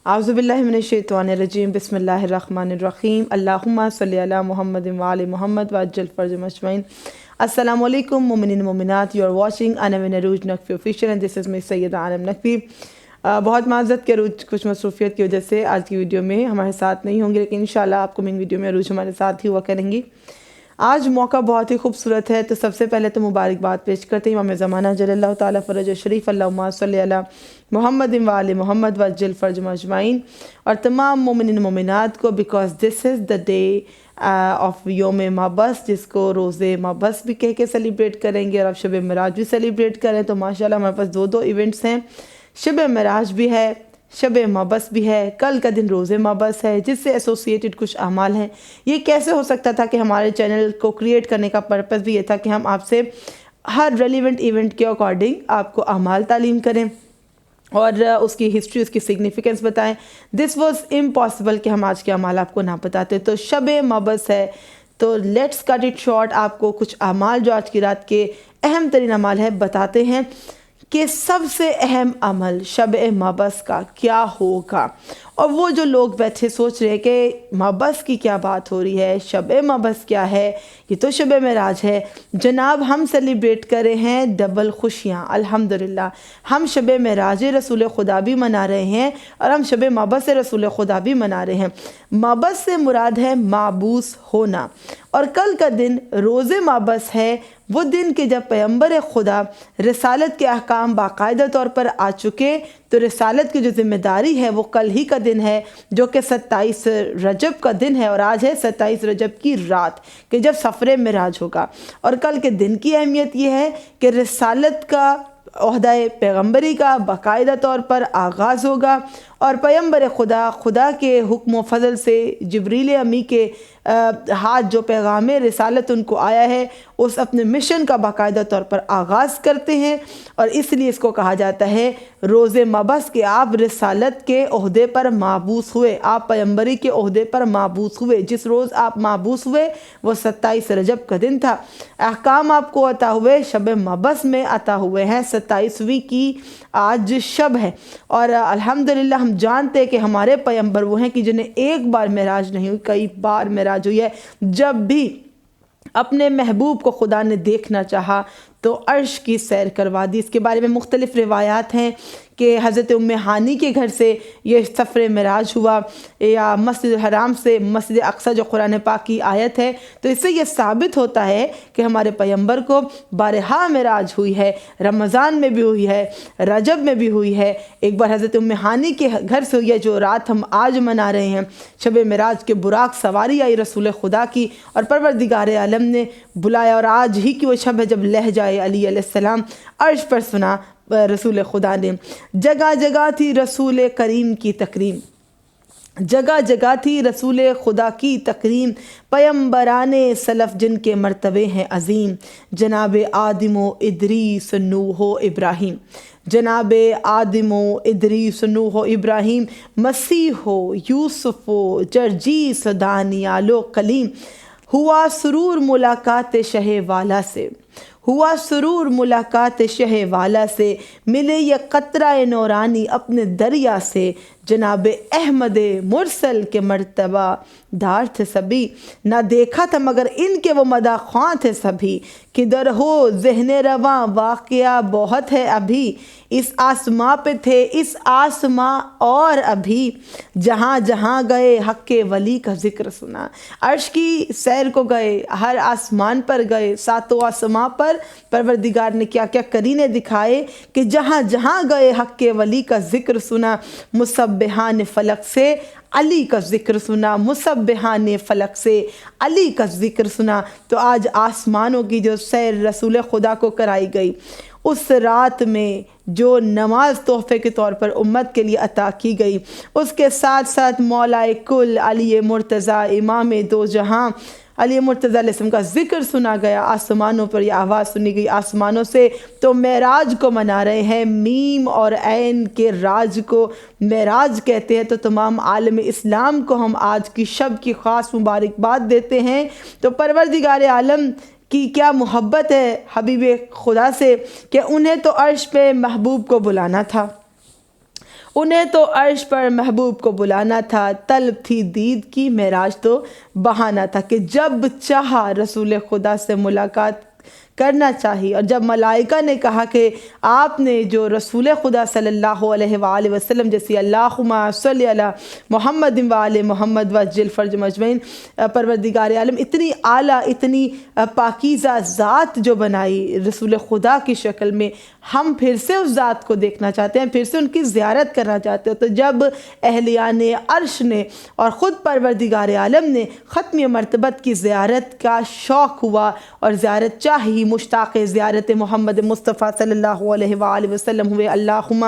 اعوذ باللہ من الشیطان الرجیم بسم اللہ الرحمن الرحیم اللہم صلی علی محمد وعلی محمد وعجل فرجهم اجمعین۔ السلام علیکم مومنین مومنات، یو آر واچنگ انوین عروج نقوی آفیشیل اینڈ دس از می سیدہ عالم نقوی۔ بہت معذرت کہ عروج کچھ مصروفیت کی وجہ سے آج کی ویڈیو میں ہمارے ساتھ نہیں ہوں گے، لیکن انشاءاللہ اپ کمنگ ویڈیو میں عروج ہمارے ساتھ ہی ہوا کریں گی۔ آج موقع بہت ہی خوبصورت ہے، تو سب سے پہلے تو مبارکباد پیش کرتے ہیں امام زمانہ جل اللہ تعالیٰ فرج شریف، اللہم صلی علی محمد وعلی محمد وعجل فرجهم اجمعین، اور تمام مومنین مومنات کو because this is the day of یوم مابعث، جس کو روز مابعث بھی کہہ کے سیلیبریٹ کریں گے، اور اب شب معراج بھی سیلیبریٹ کریں۔ تو ماشاءاللہ ہمارے پاس دو ایونٹس ہیں، شب معراج بھی ہے، شب مابعث بھی ہے، کل کا دن روز مابعث ہے، جس سے ایسوسیٹڈ کچھ اعمال ہیں۔ یہ کیسے ہو سکتا تھا کہ ہمارے چینل کو کریٹ کرنے کا پرپس بھی یہ تھا کہ ہم آپ سے ہر ریلیونٹ ایونٹ کے اکارڈنگ آپ کو اعمال تعلیم کریں اور اس کی ہسٹری، اس کی سگنیفیکنس بتائیں۔ دس واز امپاسبل کہ ہم آج کے اعمال آپ کو نہ بتاتے۔ تو شب مابعث ہے، تو لیٹس کٹ اٹ شارٹ، آپ کو کچھ اعمال جو آج کی رات کے اہم ترین اعمال ہیں بتاتے ہیں کہ سب سے اہم عمل شب مابعث کا کیا ہوگا۔ اور وہ جو لوگ بیٹھے سوچ رہے کہ مابعث کی کیا بات ہو رہی ہے، شب مابعث کیا ہے، یہ تو شب معراج ہے۔ جناب ہم سیلیبریٹ کر رہے ہیں ڈبل خوشیاں، الحمدللہ۔ ہم شب معراج رسول خدا بھی منا رہے ہیں اور ہم شب مابعث رسول خدا بھی منا رہے ہیں۔ مابعث سے مراد ہے معبوس ہونا، اور کل کا دن روز مابعث ہے، وہ دن کہ جب پیغمبر خدا رسالت کے احکام باقاعدہ طور پر آ چکے، تو رسالت کی جو ذمہ داری ہے وہ کل ہی کا دن ہے، جو کہ 27 رجب کا دن ہے، اور آج ہے 27 رجب کی رات کہ جب سفر معراج ہوگا۔ اور کل کے دن کی اہمیت یہ ہے کہ رسالت کا عہدہ پیغمبری کا باقاعدہ طور پر آغاز ہوگا، اور پیغمبر خدا کے حکم و فضل سے جبریل امی کے ہاتھ جو پیغام رسالت ان کو آیا ہے، اس اپنے مشن کا باقاعدہ طور پر آغاز کرتے ہیں، اور اس لیے اس کو کہا جاتا ہے روز مابعث کہ آپ رسالت کے عہدے پر معبوس ہوئے، آپ پیغمبری کے عہدے پر معبوس ہوئے۔ جس روز آپ معبوس ہوئے وہ 27 رجب کا دن تھا۔ احکام آپ کو عطا ہوئے شب مابعث میں عطا ہوئے ہیں، 27ویں کی آج شب ہے، اور الحمدللہ ہم جانتے ہیں کہ ہمارے پیغمبر وہ ہیں کہ جنہیں ایک بار معراج نہیں ہوئی، کئی بار معراج ہوئی ہے۔ جب بھی اپنے محبوب کو خدا نے دیکھنا چاہا تو عرش کی سیر کروا دی۔ اس کے بارے میں مختلف روایات ہیں کہ حضرت ام ہانی کے گھر سے یہ سفر معراج ہوا، یا مسجد حرام سے مسجد اقصی جو قرآن پاک کی آیت ہے۔ تو اس سے یہ ثابت ہوتا ہے کہ ہمارے پیغمبر کو بارہا معراج ہوئی ہے، رمضان میں بھی ہوئی ہے، رجب میں بھی ہوئی ہے، ایک بار حضرت ام ہانی کے گھر سے ہوئی ہے جو رات ہم آج منا رہے ہیں۔ شب معراج کے براق سواری آئی رسول خدا کی، اور پروردگار عالم نے بلایا، اور آج ہی کی وہ شب ہے جب لہجہ علی علیہ السلام عرش پر سنا رسول خدا نے۔ جگہ جگہ تھی رسول کریم کی تکریم، جگہ جگہ تھی رسول خدا کی تکریم، پیغمبران سلف جن کے مرتبے ہیں عظیم، جناب آدم و ادریس نوح و ابراہیم، جناب آدم و ادریس نوح و ابراہیم، مسیح و یوسف و جرجیس دانیال و کلیم، ہوا سرور ملاقات شہ والا سے، ہوا سرور ملاقات شہ والا سے، ملے یہ قطرہ نورانی اپنے دریا سے، جناب احمد مرسل کے مرتبہ دار تھے سبھی، نہ دیکھا تھا مگر ان کے وہ مداح خواں تھے سبھی، کدھر ہو ذہن رواں واقعہ بہت ہے ابھی، اس آسماں پہ تھے اس آسماں اور ابھی، جہاں جہاں گئے حق کے ولی کا ذکر سنا۔ عرش کی سیر کو گئے، ہر آسمان پر گئے، ساتوں آسماں پر پروردگار نے کیا کیا قرینے دکھائے کہ جہاں جہاں گئے حق کے ولی کا ذکر سنا، مسبحان فلک سے علی کا ذکر سنا، مسبحان فلک سے علی کا ذکر سنا۔ تو آج آسمانوں کی جو سیر رسول خدا کو کرائی گئی، اس رات میں جو نماز تحفے کے طور پر امت کے لیے عطا کی گئی، اس کے ساتھ ساتھ مولا کل علی مرتضیٰ امام دو جہاں علی مرتضیٰ علیہ السلام کا ذکر سنا گیا، آسمانوں پر یہ آواز سنی گئی آسمانوں سے، تو معراج کو منا رہے ہیں، میم اور عین کے راج کو معراج کہتے ہیں۔ تو تمام عالم اسلام کو ہم آج کی شب کی خاص مبارکباد دیتے ہیں۔ تو پروردگار عالم کی کیا محبت ہے حبیب خدا سے کہ انہیں تو عرش پہ محبوب کو بلانا تھا، انہیں تو عرش پر محبوب کو بلانا تھا، طلب تھی دید کی، معراج تو بہانہ تھا کہ جب چاہا رسول خدا سے ملاقات کرنا چاہیے، اور جب ملائکہ نے کہا کہ آپ نے جو رسول خدا صلی اللہ علیہ وآلہ وسلم جیسی اللہم صلی علی محمد وآل محمد وعجل فرج مجمعین، پروردگار عالم اتنی اعلیٰ اتنی پاکیزہ ذات جو بنائی رسول خدا کی شکل میں، ہم پھر سے اس ذات کو دیکھنا چاہتے ہیں، پھر سے ان کی زیارت کرنا چاہتے ہیں۔ تو جب اہلیان عرش نے اور خود پروردگار عالم نے ختم مرتبت کی زیارت کا شوق ہوا اور زیارت چاہی، مشتاق زیارت محمد مصطفیٰ صلی اللہ علیہ وآلہ وسلم ہوئے، اللہم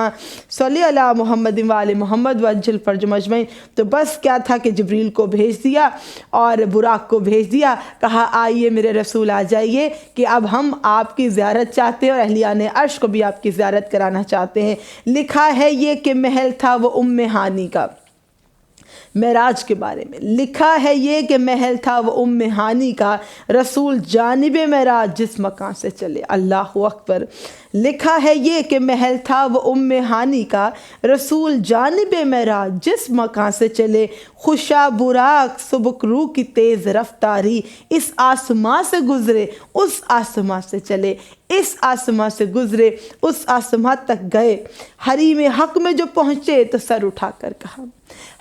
صلی علی محمد وآل محمد وعجل فرج مجمعین، تو بس کیا تھا کہ جبریل کو بھیج دیا اور براق کو بھیج دیا، کہا آئیے میرے رسول آ جائیے کہ اب ہم آپ کی زیارت چاہتے ہیں اور اہلیان عرش کو بھی آپ کی زیارت کرانا چاہتے ہیں۔ لکھا ہے یہ کہ محل تھا وہ ہانی کا، معراج کے بارے میں لکھا ہے یہ کہ محل تھا وہ ہانی کا، رسول جانب معراج جس مکان سے چلے، اللہ اکبر۔ لکھا ہے یہ کہ محل تھا وہ ہانی کا، رسول جانب معراج جس مکان سے چلے، خوشا براق سبک رو کی تیز رفتاری، اس آسماں سے گزرے اس آسماں سے چلے، اس آسماں سے گزرے اس آسماں تک گئے، حریم حق میں جو پہنچے تو سر اٹھا کر کہا،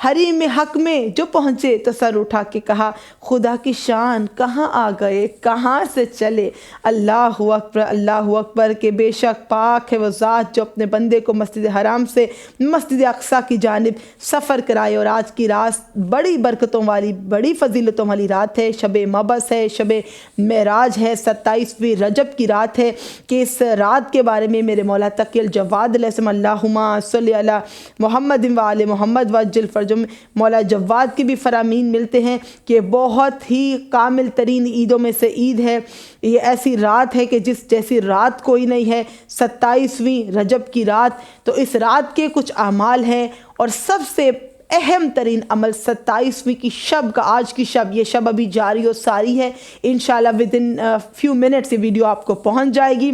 حریم حق میں جو پہنچے تو سر اٹھا کے کہا، خدا کی شان کہاں آ گئے کہاں سے چلے، اللہ اکبر اللہ اکبر، کہ بے شک پاک ہے وہ ذات جو اپنے بندے کو مسجد حرام سے مسجد اقصیٰ کی جانب سفر کرائے۔ اور آج کی رات بڑی برکتوں والی بڑی فضیلتوں والی رات ہے، شب مبعث ہے، شب معراج ہے، 27ویں رجب کی رات ہے، کہ اس رات کے بارے میں میرے مولا تقی الجواد علیہ السلام اللہم صلی علی محمد وآل محمد وعجل فرجم، مولا جواد کی بھی فرامین ملتے ہیں کہ بہت ہی کامل ترین عیدوں میں سے عید ہے، یہ ایسی رات ہے کہ جس جیسی رات کوئی نہیں ہے، 27ویں رجب کی رات۔ تو اس رات کے کچھ اعمال ہیں، اور سب سے اہم ترین عمل 27ویں کی شب کا، آج کی شب، یہ شب ابھی جاری و ساری ہے، انشاءاللہ ودن فیو منٹس یہ ویڈیو آپ کو پہنچ جائے گی۔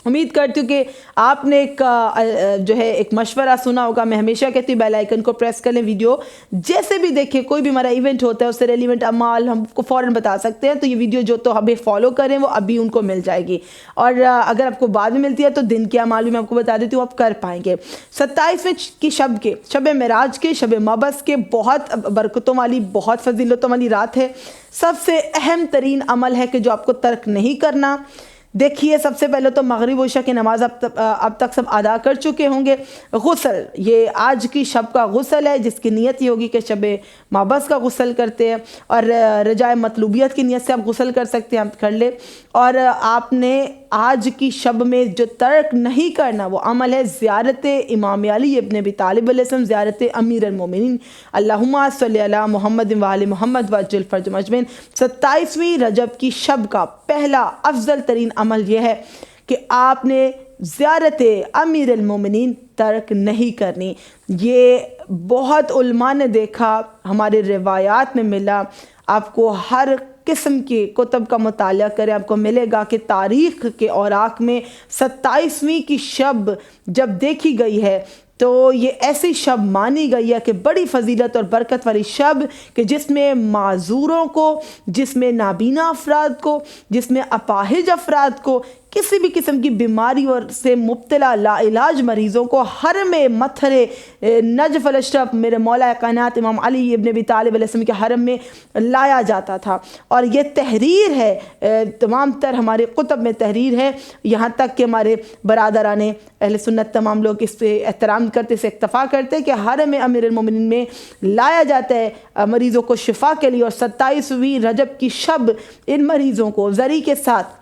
امید کرتی ہوں کہ آپ نے ایک مشورہ سنا ہوگا، میں ہمیشہ کہتی ہوں بیل آئیکن کو پریس کر لیں، ویڈیو جیسے بھی دیکھیں، کوئی بھی ہمارا ایونٹ ہوتا ہے اس سے ریلیونٹ اعمال ہم کو فوراً بتا سکتے ہیں، تو یہ ویڈیو جو تو ابھی فالو کریں وہ ابھی ان کو مل جائے گی، اور اگر آپ کو بعد میں ملتی ہے تو دن کے اعمال بھی میں آپ کو بتا دیتی ہوں، آپ کر پائیں گے۔ 27ویں کی شب معراج کے، شب مبعث کے، بہت برکتوں والی بہت فضیلتوں والی رات ہے۔ سب سے اہم ترین عمل ہے کہ جو آپ کو ترک نہیں کرنا۔ دیکھیے، سب سے پہلے تو مغرب و عشاء کی نماز اب تک سب ادا کر چکے ہوں گے۔ غسل، یہ آج کی شب کا غسل ہے، جس کی نیت یہ ہوگی کہ شب مبعث کا غسل کرتے ہیں، اور رجائے مطلوبیت کی نیت سے آپ غسل کر سکتے ہیں، آپ کر لیں۔ اور آپ نے آج کی شب میں جو ترک نہیں کرنا وہ عمل ہے زیارت امام علی ابن ابی طالب علیہ السلام، زیارت امیر المومنین، اللہم صلی علی محمد وآل محمد وعجل فرج مجمعین۔ 27ویں رجب کی شب کا پہلا افضل ترین عمل یہ ہے کہ آپ نے زیارت امیر المومنین ترک نہیں کرنی۔ یہ بہت علماء نے دیکھا، ہمارے روایات میں ملا، آپ کو ہر قسم کے کتب کا مطالعہ کریں، آپ کو ملے گا کہ تاریخ کے اوراق میں 27ویں کی شب جب دیکھی گئی ہے تو یہ ایسی شب مانی گئی ہے کہ بڑی فضیلت اور برکت والی شب، کہ جس میں معذوروں کو، جس میں نابینا افراد کو، جس میں اپاہج افراد کو، کسی بھی قسم کی بیماری اور سے مبتلا لا علاج مریضوں کو حرم مطہر نجف الاشرف میرے مولا کائنات امام علی ابن ابی طالب علیہ السلام کے حرم میں لایا جاتا تھا۔ اور یہ تحریر ہے، تمام تر ہمارے کتب میں تحریر ہے، یہاں تک کہ ہمارے برادران اہل سنت تمام لوگ اس پہ احترام کرتے، سے اکتفا کرتے کہ حرم امیر المومنین میں لایا جاتا ہے مریضوں کو شفا کے لیے، اور 27ویں رجب کی شب ان مریضوں کو زری کے ساتھ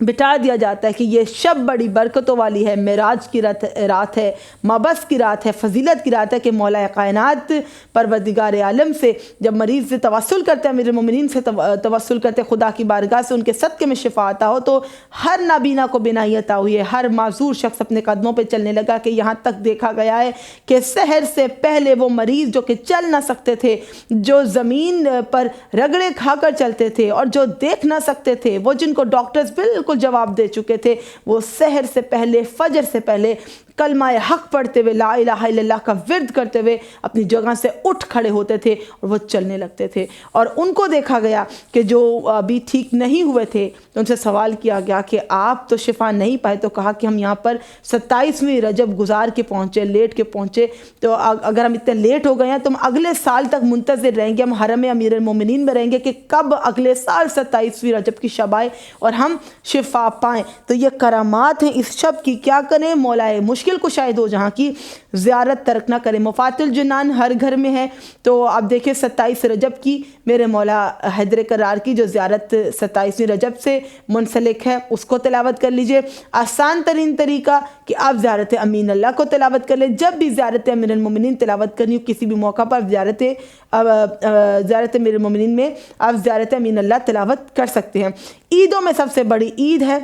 بٹا دیا جاتا ہے کہ یہ شب بڑی برکتوں والی ہے، معراج کی رات ہے، مبعث کی رات ہے، فضیلت کی رات ہے، کہ مولا کائنات پروردگار عالم سے جب مریض سے توسل کرتے ہیں، امیر المومنین سے توسل کرتے ہیں، خدا کی بارگاہ سے ان کے صدقے میں شفا عطا ہو، تو ہر نابینا کو بینائی عطا ہوئی ہے، ہر معذور شخص اپنے قدموں پہ چلنے لگا، کہ یہاں تک دیکھا گیا ہے کہ سحر سے پہلے وہ مریض جو کہ چل نہ سکتے تھے، جو زمین پر رگڑے کھا کر چلتے تھے، اور جو دیکھ نہ سکتے تھے، وہ جن کو ڈاکٹرز بالکل جواب دے چکے تھے، وہ سحر سے پہلے، فجر سے پہلے کلمہ حق پڑھتے ہوئے، لا الہ الا اللہ کا ورد کرتے ہوئے اپنی جگہ سے اٹھ کھڑے ہوتے تھے اور وہ چلنے لگتے تھے۔ اور ان کو دیکھا گیا کہ جو ابھی ٹھیک نہیں ہوئے تھے تو ان سے سوال کیا گیا کہ آپ تو شفا نہیں پائے، تو کہا کہ ہم یہاں پر 27ویں رجب گزار کے پہنچے، لیٹ کے پہنچے، تو اگر ہم اتنے لیٹ ہو گئے ہیں تو ہم اگلے سال تک منتظر رہیں گے، ہم حرم امیر المومنین میں رہیں گے کہ کب اگلے سال 27ویں رجب کی شب آئے اور ہم شفا پائیں۔ تو یہ کرامات ہیں اس شب کی۔ کیا کریں؟ مولائے مشکل کشائے دو جہاں کی زیارت ترک نہ کریں۔ مفات الجنان ہر گھر میں ہے، تو آپ دیکھیں 27 رجب کی میرے مولا حیدر کرار کی جو زیارت 27ویں رجب سے منسلک ہے اس کو تلاوت کر لیجئے۔ آسان ترین طریقہ کہ آپ زیارت امین اللہ کو تلاوت کر لیں۔ جب بھی زیارت امیر المومنین تلاوت کرنی ہو کسی بھی موقع پر زیارت امیر المومنین میں آپ زیارت امین اللہ تلاوت کر سکتے ہیں۔ عیدوں میں سب سے بڑی عید ہے،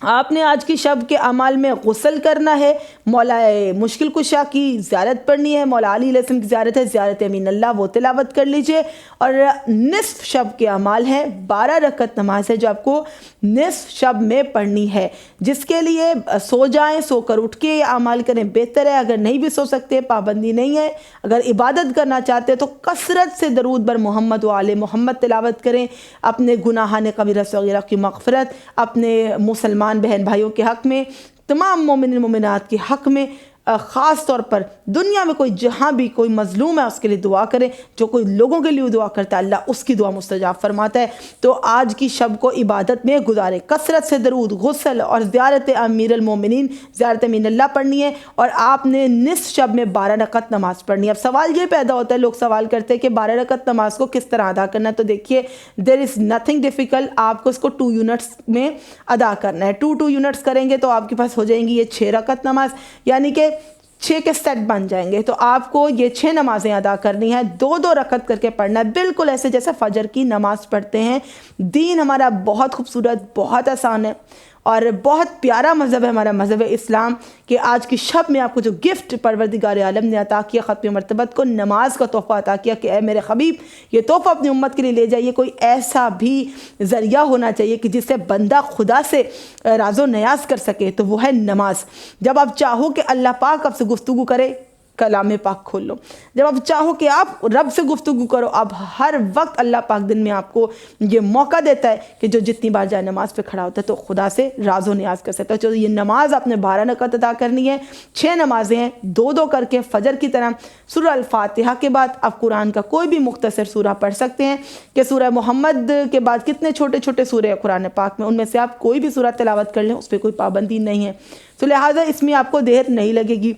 آپ نے آج کی شب کے اعمال میں غسل کرنا ہے، مولا مشکل کشا کی زیارت پڑھنی ہے، مولا علی علیہ السلام کی زیارت ہے، زیارت امین اللہ وہ تلاوت کر لیجئے۔ اور نصف شب کے اعمال ہیں، 12 رکعت نماز ہے جو آپ کو نصف شب میں پڑھنی ہے، جس کے لیے سو جائیں، سو کر اٹھ کے اعمال کریں بہتر ہے۔ اگر نہیں بھی سو سکتے پابندی نہیں ہے، اگر عبادت کرنا چاہتے تو کثرت سے درود بر محمد و آل محمد تلاوت کریں، اپنے گناہان کبیرہ صغیرہ کی مغفرت، اپنے مسلمان بہن بھائیوں کے حق میں، تمام مومنین مومنات کے حق میں، خاص طور پر دنیا میں کوئی جہاں بھی کوئی مظلوم ہے اس کے لیے دعا کریں۔ جو کوئی لوگوں کے لیے دعا کرتا ہے اللہ اس کی دعا مستجاب فرماتا ہے۔ تو آج کی شب کو عبادت میں گزاریں، کثرت سے درود، غسل اور زیارت امیر المومنین، زیارت امین اللہ پڑھنی ہے، اور آپ نے نصف شب میں 12 رکعت نماز پڑھنی ہے۔ اب سوال یہ پیدا ہوتا ہے، لوگ سوال کرتے ہیں کہ 12 رکعت نماز کو کس طرح ادا کرنا ہے؟ تو دیکھیے دیر از نتھنگ ڈیفیکلٹ، آپ کو اس کو 2 یونٹس میں ادا کرنا ہے۔ 2 یونٹس کریں گے تو آپ کے پاس ہو جائیں گی یہ 6 رکعت نماز، یعنی کہ 6 کے سیٹ بن جائیں گے۔ تو آپ کو یہ 6 نمازیں ادا کرنی ہے، 2 رکعت کر کے پڑھنا ہے، بالکل ایسے جیسے فجر کی نماز پڑھتے ہیں۔ دین ہمارا بہت خوبصورت، بہت آسان ہے اور بہت پیارا مذہب ہے ہمارا مذہب اسلام، کہ آج کی شب میں آپ کو جو گفٹ پروردگار عالم نے عطا کیا، ختم مرتبت کو نماز کا تحفہ عطا کیا کہ اے میرے حبیب یہ تحفہ اپنی امت کے لیے لے جائیے۔ کوئی ایسا بھی ذریعہ ہونا چاہیے کہ جس سے بندہ خدا سے راز و نیاز کر سکے، تو وہ ہے نماز۔ جب آپ چاہو کہ اللہ پاک آپ سے گفتگو کرے، کلام پاک کھول لو۔ جب آپ چاہو کہ آپ رب سے گفتگو کرو، اب ہر وقت اللہ پاک دن میں آپ کو یہ موقع دیتا ہے کہ جو جتنی بار جائے نماز پہ کھڑا ہوتا ہے تو خدا سے راز و نیاز کر سکتا ہے۔ تو یہ نماز آپ نے 12 رکعت ادا کرنی ہے، 6 نمازیں ہیں، 2 کر کے فجر کی طرح۔ سورہ الفاتحہ کے بعد آپ قرآن کا کوئی بھی مختصر سورہ پڑھ سکتے ہیں، کہ سورہ محمد کے بعد کتنے چھوٹے چھوٹے سورے ہیں قرآن پاک میں، ان میں سے آپ کوئی بھی سورہ تلاوت کر لیں، اس پہ کوئی پابندی نہیں ہے۔ تو لہٰذا اس میں آپ کو دیر نہیں لگے گی،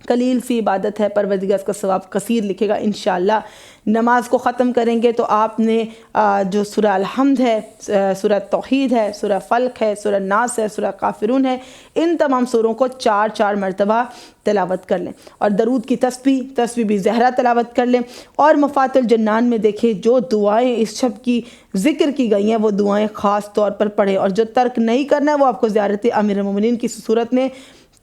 قلیل سی عبادت ہے، پروردگار اس کا ثواب کثیر لکھے گا انشاءاللہ۔ نماز کو ختم کریں گے تو آپ نے جو سورہ الحمد ہے، سورہ توحید ہے، سورہ فلق ہے، سورہ ناس ہے، سورہ کافرون ہے، ان تمام سوروں کو 4 مرتبہ تلاوت کر لیں، اور درود کی تسبیح بھی زہرا تلاوت کر لیں۔ اور مفات الجنان میں دیکھیں جو دعائیں اس شب کی ذکر کی گئی ہیں وہ دعائیں خاص طور پر پڑھیں، اور جو ترک نہیں کرنا ہے وہ آپ کو زیارت امیر المومنین کی صورت میں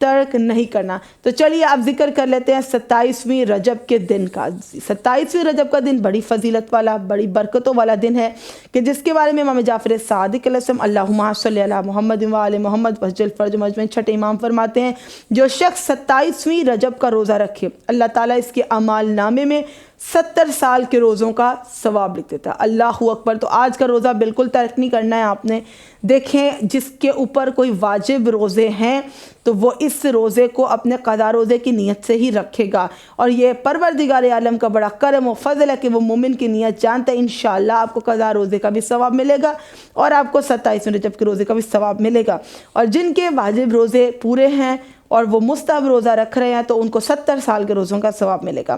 ترک نہیں کرنا۔ تو چلیے آپ ذکر کر لیتے ہیں 27ویں رجب کے دن کا۔ 27ویں رجب کا دن بڑی فضیلت والا، بڑی برکتوں والا دن ہے، کہ جس کے بارے میں امام جعفر صادق علیہ السلام اللہم صلی علی محمد و آل محمد وجل فرج مجمعین چھٹے امام فرماتے ہیں، جو شخص 27ویں رجب کا روزہ رکھے اللہ تعالیٰ اس کے اعمال نامے میں 70 سال کے روزوں کا ثواب لکھ دیتا ہے۔ اللہ اکبر۔ تو آج کا روزہ بالکل ترک نہیں کرنا ہے آپ نے۔ دیکھیں جس کے اوپر کوئی واجب روزے ہیں تو وہ اس روزے کو اپنے قضا روزے کی نیت سے ہی رکھے گا، اور یہ پروردگار عالم کا بڑا کرم و فضل ہے کہ وہ مومن کی نیت جانتا ہے۔ انشاءاللہ آپ کو قضا روزے کا بھی ثواب ملے گا، اور آپ کو 27ویں رجب کے روزے کا بھی ثواب ملے گا۔ اور جن کے واجب روزے پورے ہیں اور وہ مستحب روزہ رکھ رہے ہیں تو ان کو 70 سال کے روزوں کا ثواب ملے گا۔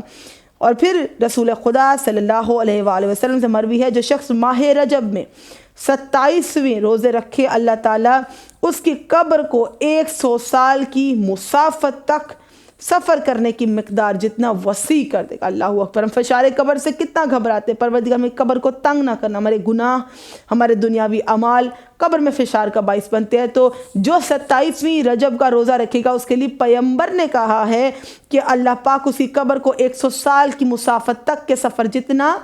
اور پھر رسول خدا صلی اللہ علیہ وآلہ وسلم سے مروی ہے، جو شخص ماہ رجب میں 27ویں روزے رکھے اللہ تعالیٰ اس کی قبر کو 100 سال کی مسافت تک سفر کرنے کی مقدار جتنا وسیع کر دے گا۔ اللہ اکبر۔ ہم فشار قبر سے کتنا گھبراتے ہیں، پروردگار ہمیں قبر کو تنگ نہ کرنا، ہمارے گناہ، ہمارے دنیاوی اعمال قبر میں فشار کا باعث بنتے ہیں۔ تو جو 27ویں رجب کا روزہ رکھے گا اس کے لیے پیغمبر نے کہا ہے کہ اللہ پاک اسی قبر کو 100 سال کی مسافت تک کے سفر جتنا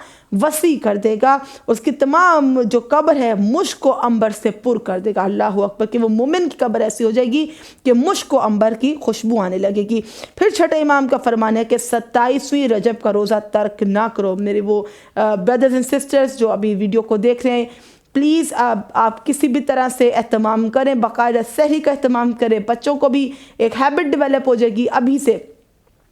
وسیع کر دے گا، اس کی تمام جو قبر ہے مشک و عنبر سے پر کر دے گا۔ اللہ اکبر، کہ وہ مومن کی قبر ایسی ہو جائے گی کہ مشک و عنبر کی خوشبو آنے لگے گی۔ پھر چھٹے امام کا فرمان ہے کہ 27ویں رجب کا روزہ ترک نہ کرو۔ میرے وہ بردرز اینڈ سسٹرز جو ابھی ویڈیو کو دیکھ رہے ہیں، پلیز آپ کسی بھی طرح سے اہتمام کریں، باقاعدہ سحری کا اہتمام کریں، بچوں کو بھی ایک ہیبٹ ڈیولپ ہو جائے گی ابھی سے۔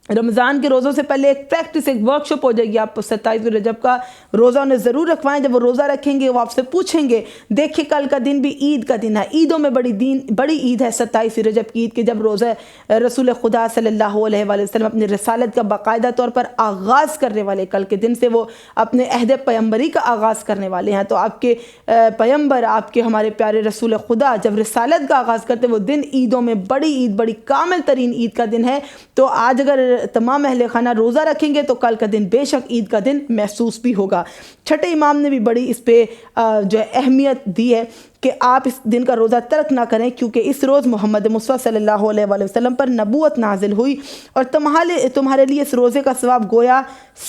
رمضان کے روزوں سے پہلے ایک پریکٹس، ایک ورکشاپ ہو جائے گی۔ آپ 27ویں رجب کا روزہ انہیں ضرور رکھوائیں۔ جب وہ روزہ رکھیں گے وہ آپ سے پوچھیں گے، دیکھیں کل کا دن بھی عید کا دن ہے، عیدوں میں بڑی عید ہے 27ویں رجب کی عید، کہ جب روزہ رسول خدا صلی اللہ علیہ وآلہ وسلم اپنے رسالت کا باقاعدہ طور پر آغاز کرنے والے، کل کے دن سے وہ اپنے عہد پیغمبری کا آغاز کرنے والے ہیں۔ تو آپ کے پیغمبر، آپ کے ہمارے پیارے رسول خدا جب رسالت کا آغاز کرتے وہ دن عیدوں میں بڑی عید، بڑی کامل ترین عید کا دن ہے۔ تو آج اگر تمام اہل خانہ روزہ رکھیں گے تو کل کا دن بے شک عید کا دن محسوس بھی ہوگا۔ چھٹے امام نے بھی بڑی اس پہ جو اہمیت دی ہے کہ آپ اس دن کا روزہ ترک نہ کریں، کیونکہ اس روز محمد مصطفیٰ صلی اللہ علیہ وآلہ وسلم پر نبوت نازل ہوئی، اور تمہارے لیے اس روزے کا ثواب گویا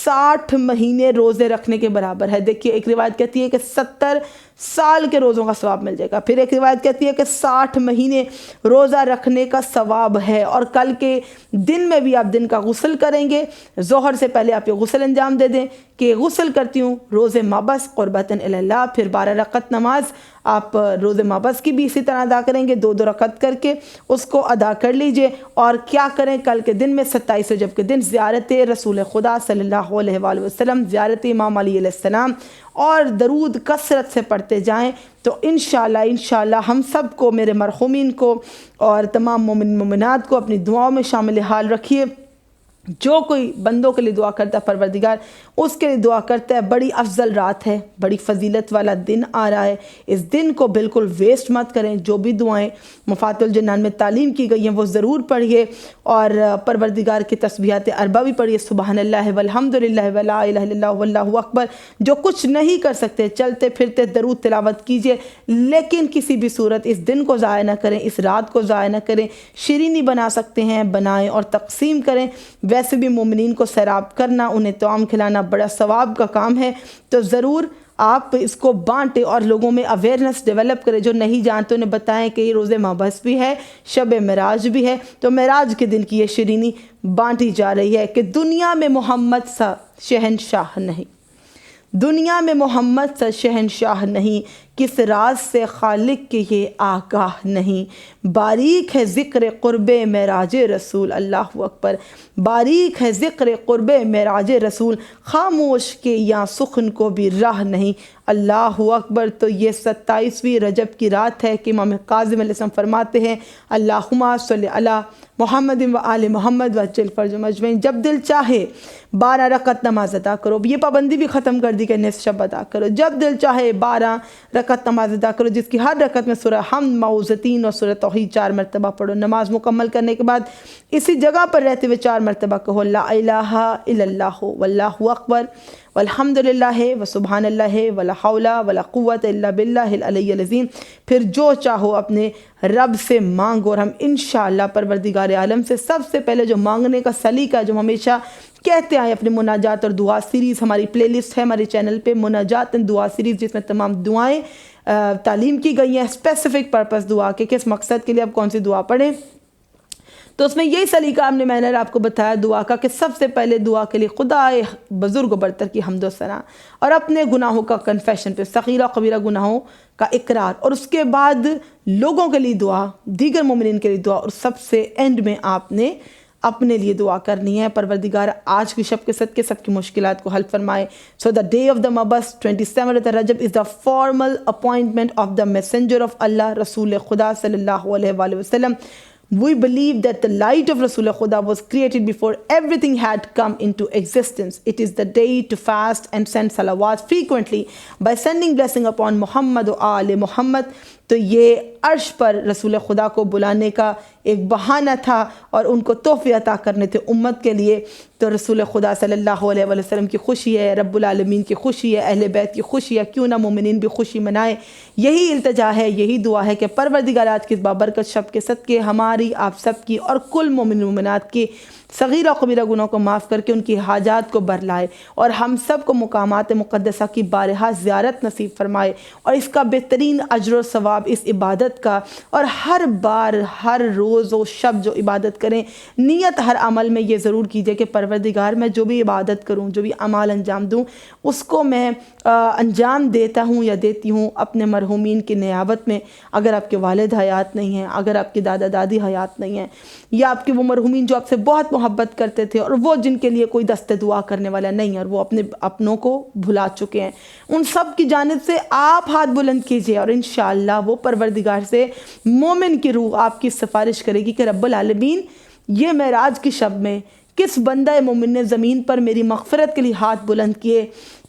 60 مہینے روزے رکھنے کے برابر ہے۔ دیکھیے ایک روایت کہتی ہے کہ 70 سال کے روزوں کا ثواب مل جائے گا، پھر ایک روایت کہتی ہے کہ 60 مہینے روزہ رکھنے کا ثواب ہے۔ اور کل کے دن میں بھی آپ دن کا غسل کریں گے، ظہر سے پہلے آپ یہ غسل انجام دے دیں کہ غسل کرتی ہوں روز مابس قربتاً الی اللہ، پھر 12 رکعت نماز آپ روز مابس کی بھی اسی طرح ادا کریں گے، 2 رکعت کر کے اس کو ادا کر لیجئے۔ اور کیا کریں کل کے دن میں 27 رجب کے دن زیارت رسول خدا صلی اللہ علیہ وآلہ وسلم، زیارت امام علی علیہ السلام اور درود کثرت سے پڑھتے جائیں۔ تو انشاءاللہ ہم سب کو، میرے مرحومین کو اور تمام مومن مومنات کو اپنی دعاؤں میں شامل حال رکھیے۔ جو کوئی بندوں کے لیے دعا کرتا ہے پروردگار اس کے لیے دعا کرتا ہے۔ بڑی افضل رات ہے، بڑی فضیلت والا دن آ رہا ہے، اس دن کو بالکل ویسٹ مت کریں۔ جو بھی دعائیں مفاتح الجنان میں تعلیم کی گئی ہیں وہ ضرور پڑھیے، اور پروردگار کی تسبیحات اربع بھی پڑھیے، سبحان اللہ والحمد للہ ولا الہ الا اللہ واللہ اکبر۔ جو کچھ نہیں کر سکتے چلتے پھرتے درود تلاوت کیجیے، لیکن کسی بھی صورت اس دن کو ضائع نہ کریں، اس رات کو ضائع نہ کریں۔ شیرینی بنا سکتے ہیں بنائیں اور تقسیم کریں۔ ویسے بھی مومنین کو سیراب کرنا، انہیں طعام کھلانا بڑا ثواب کا کام ہے، تو ضرور آپ اس کو بانٹیں اور لوگوں میں اویئرنیس ڈیولپ کریں۔ جو نہیں جانتے انہیں بتائیں کہ یہ روز مابس بھی ہے، شب معراج بھی ہے، تو معراج کے دن کی یہ شیرینی بانٹی جا رہی ہے کہ دنیا میں محمد سا شہنشاہ نہیں، دنیا میں محمد سا شہنشاہ نہیں، کس راز سے خالق کے یہ آگاہ نہیں۔ باریک ہے ذکر قرب معراج رسول، اللہ اکبر، باریک ہے ذکر قرب معراج رسول، خاموش کے یا سخن کو بھی راہ نہیں، اللہ اکبر۔ تو یہ 27ویں رجب کی رات ہے کہ امام کاظم علیہ السلام فرماتے ہیں اللہم صلی علی محمد و آل محمد وعجل فرجهم اجمعین، جب دل چاہے 12 رکعت نماز ادا کرو۔ یہ پابندی بھی ختم کر دی کہ نصف شب ادا کرو، جب دل چاہے 12 رکعت نماز ادا کرو، جس کی ہر رکعت میں سورہ حمد، معوذتین اور سورہ توحید 4 مرتبہ پڑھو۔ نماز مکمل کرنے کے بعد اسی جگہ پر رہتے ہوئے 4 مرتبہ کہو لا الہ الا اللہ واللہ اکبر والحمد للہ وسبحان اللہ ولا حول ولا قوت الا باللہ العلی العظیم۔ پھر جو چاہو اپنے رب سے مانگو، اور ہم انشاءاللہ پروردگار عالم سے سب سے پہلے جو مانگنے کا سلیقہ جو ہمیشہ کہتے آئے اپنے مناجات اور دعا سیریز، ہماری پلے لسٹ ہے ہمارے چینل پہ مناجات دعا سیریز، جس میں تمام دعائیں تعلیم کی گئی ہیں، اسپیسیفک پرپس دعا کے کس مقصد کے لیے آپ کون سی دعا پڑھیں۔ تو اس میں یہی سلیقہ میں نے آپ کو بتایا دعا کا، کہ سب سے پہلے دعا کے لیے خدا بزرگ و برتر کی حمد و ثنا، اور اپنے گناہوں کا کنفیشن پہ، صغیرہ کبیرہ گناہوں کا اقرار، اور اس کے بعد لوگوں کے لیے دعا، دیگر مومنین کے لیے دعا، اور سب سے اینڈ میں آپ نے اپنے لیے دعا کرنی ہے پروردگار آج کی شب کے صدقے سب کی مشکلات کو حل فرمائے۔ So the day of the Mabas 27th Rajab is the formal appointment of the messenger of Allah Rasul Khuda sallallahu alaihi wa sallam. We believe that the light of Rasul Khuda was created before everything had come into existence. It is the day to fast and send salawat frequently by sending blessing upon Muhammad wa Ali Muhammad. تو یہ عرش پر رسول خدا کو بلانے کا ایک بہانہ تھا اور ان کو تحفے عطا کرنے تھے امت کے لیے۔ تو رسول خدا صلی اللہ علیہ وسلم کی خوشی ہے، رب العالمین کی خوشی ہے، اہل بیت کی خوشی ہے، کیوں نہ مومنین بھی خوشی منائیں۔ یہی التجا ہے، یہی دعا ہے کہ پروردگار آج کے اس بابرکت شب کے صدقے ہماری، آپ سب کی اور کل مومن مومنات کی صغیرہ و کبیرہ گناہوں کو معاف کر کے ان کی حاجات کو برلائے اور ہم سب کو مقامات مقدسہ کی بارہا زیارت نصیب فرمائے، اور اس کا بہترین اجر و ثواب اس عبادت کا، اور ہر بار ہر روز و شب جو عبادت کریں، نیت ہر عمل میں یہ ضرور کیجئے کہ پروردگار میں جو بھی عبادت کروں، جو بھی اعمال انجام دوں، اس کو میں انجام دیتا ہوں یا دیتی ہوں اپنے مرحومین کی نیابت میں۔ اگر آپ کے والد حیات نہیں ہیں، اگر آپ کے دادا دادی حیات نہیں ہیں، یا آپ کے وہ مرحومین جو آپ سے بہت محبت کرتے تھے اور وہ جن کے لیے کوئی دست دعا کرنے والا نہیں ہے اور وہ اپنے اپنوں کو بھلا چکے ہیں، ان سب کی جانب سے آپ ہاتھ بلند کیجئے اور انشاءاللہ وہ پروردگار سے مومن کی روح آپ کی سفارش کرے گی کہ رب العالمین یہ معراج کی شب میں کس بندہ مومن نے زمین پر میری مغفرت کے لیے ہاتھ بلند کیے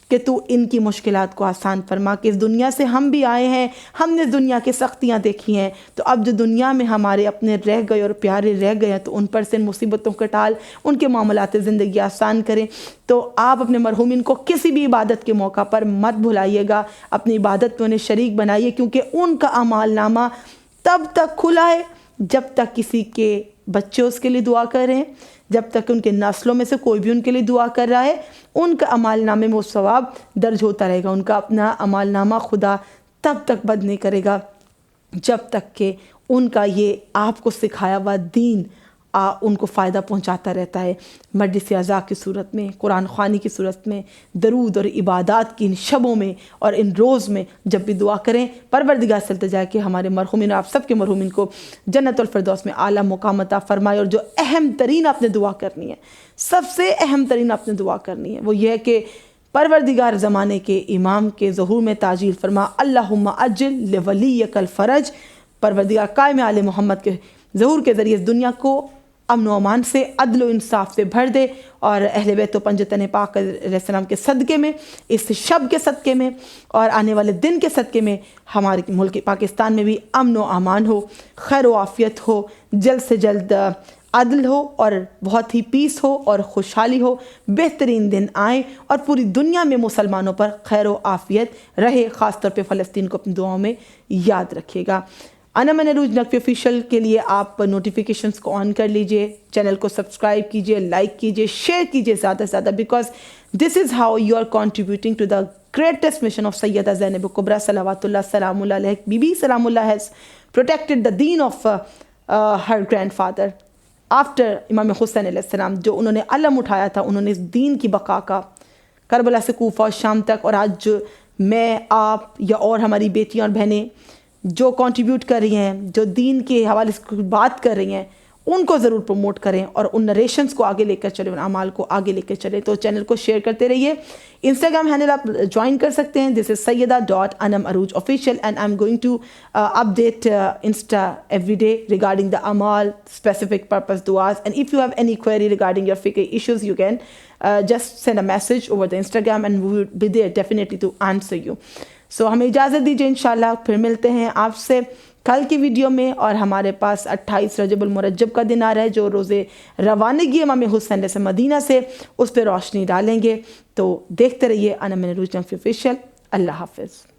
کہ تو ان کی مشکلات کو آسان فرما۔ کہ اس دنیا سے ہم بھی آئے ہیں، ہم نے دنیا کی سختیاں دیکھی ہیں، تو اب جو دنیا میں ہمارے اپنے رہ گئے اور پیارے رہ گئے ہیں تو ان پر سے مصیبتوں کا ٹال، ان کے معاملات زندگی آسان کریں۔ تو آپ اپنے مرحومین کو کسی بھی عبادت کے موقع پر مت بھلائیے گا، اپنی عبادت میں انہیں شریک بنائیے، کیونکہ ان کا اعمال نامہ تب تک کھلا ہے جب تک کسی کے بچے اس کے لیے دعا کر رہے ہیں، جب تک ان کے نسلوں میں سے کوئی بھی ان کے لیے دعا کر رہا ہے، ان کا اعمال نامے میں وہ ثواب درج ہوتا رہے گا۔ ان کا اپنا اعمال نامہ خدا تب تک بد نہیں کرے گا جب تک کہ ان کا یہ آپ کو سکھایا ہوا دین ان کو فائدہ پہنچاتا رہتا ہے۔ مجلس اعزاء کی صورت میں، قرآن خوانی کی صورت میں، درود اور عبادات کی ان شبوں میں اور ان روز میں جب بھی دعا کریں، پروردگار سے التجا ہے کہ ہمارے مرحومین اور آپ سب کے مرحومین کو جنت الفردوس میں اعلیٰ مقام عطا فرمائے۔ اور جو اہم ترین آپ نے دعا کرنی ہے، سب سے اہم ترین آپ نے دعا کرنی ہے، وہ یہ ہے کہ پروردگار زمانے کے امام کے ظہور میں تاجیل فرما، اللہم اجل لولیک الفرج۔ پروردگار قائم آل محمد کے ظہور کے ذریعے اس دنیا کو امن و امان سے، عدل و انصاف سے بھر دے، اور اہل بیت و پنجتن پاک علیہ السلام کے صدقے میں، اس شب کے صدقے میں اور آنے والے دن کے صدقے میں ہمارے ملک پاکستان میں بھی امن و امان ہو، خیر و عافیت ہو، جلد سے جلد عدل ہو اور بہت ہی پیس ہو اور خوشحالی ہو، بہترین دن آئیں اور پوری دنیا میں مسلمانوں پر خیر و عافیت رہے۔ خاص طور پہ فلسطین کو اپنی دعاؤں میں یاد رکھیے گا۔ انم عروج نقوی آفیشیل کے لیے آپ نوٹیفیکیشنز کو آن کر لیجئے، چینل کو سبسکرائب کیجئے، لائک کیجئے، شیئر کیجئے زیادہ سے زیادہ، because this is how you are contributing to the greatest mission of سیدہ زینب کبریٰ صلوات اللہ سلام اللہ علیہ۔ بی بی سلام اللہ has protected the deen of her grandfather after امام حسین علیہ السلام، جو انہوں نے علم اٹھایا تھا، انہوں نے اس دین کی بقا کا کربلا سے کوفہ اور شام تک، اور آج میں، آپ یا اور ہماری بیٹیاں اور بہنیں جو کنٹریبیوٹ کر رہی ہیں، جو دین کے حوالے سے بات کر رہی ہیں، ان کو ضرور پروموٹ کریں اور ان نریشنز کو آگے لے کر چلیں، ان اعمال کو آگے لے کر چلیں۔ تو چینل کو شیئر کرتے رہیے۔ انسٹاگرام ہینڈل آپ جوائن کر سکتے ہیں، دس از sayyida.anam arooj official, and I'm going to update Insta every day regarding the amal, specific purpose duas, and if you have any query regarding your fiqh issues, you can just send a message over the Instagram and we will be there definitely to answer you. So ہمیں اجازت دیجیے، انشاءاللہ پھر ملتے ہیں آپ سے کل کی ویڈیو میں، اور ہمارے پاس 28 رجب المرجب کا دن آ رہا ہے جو روزے روانگی امام حسین سے مدینہ سے، اس پہ روشنی ڈالیں گے۔ تو دیکھتے رہیے انم عروج نقوی آفیشیل۔ اللہ حافظ۔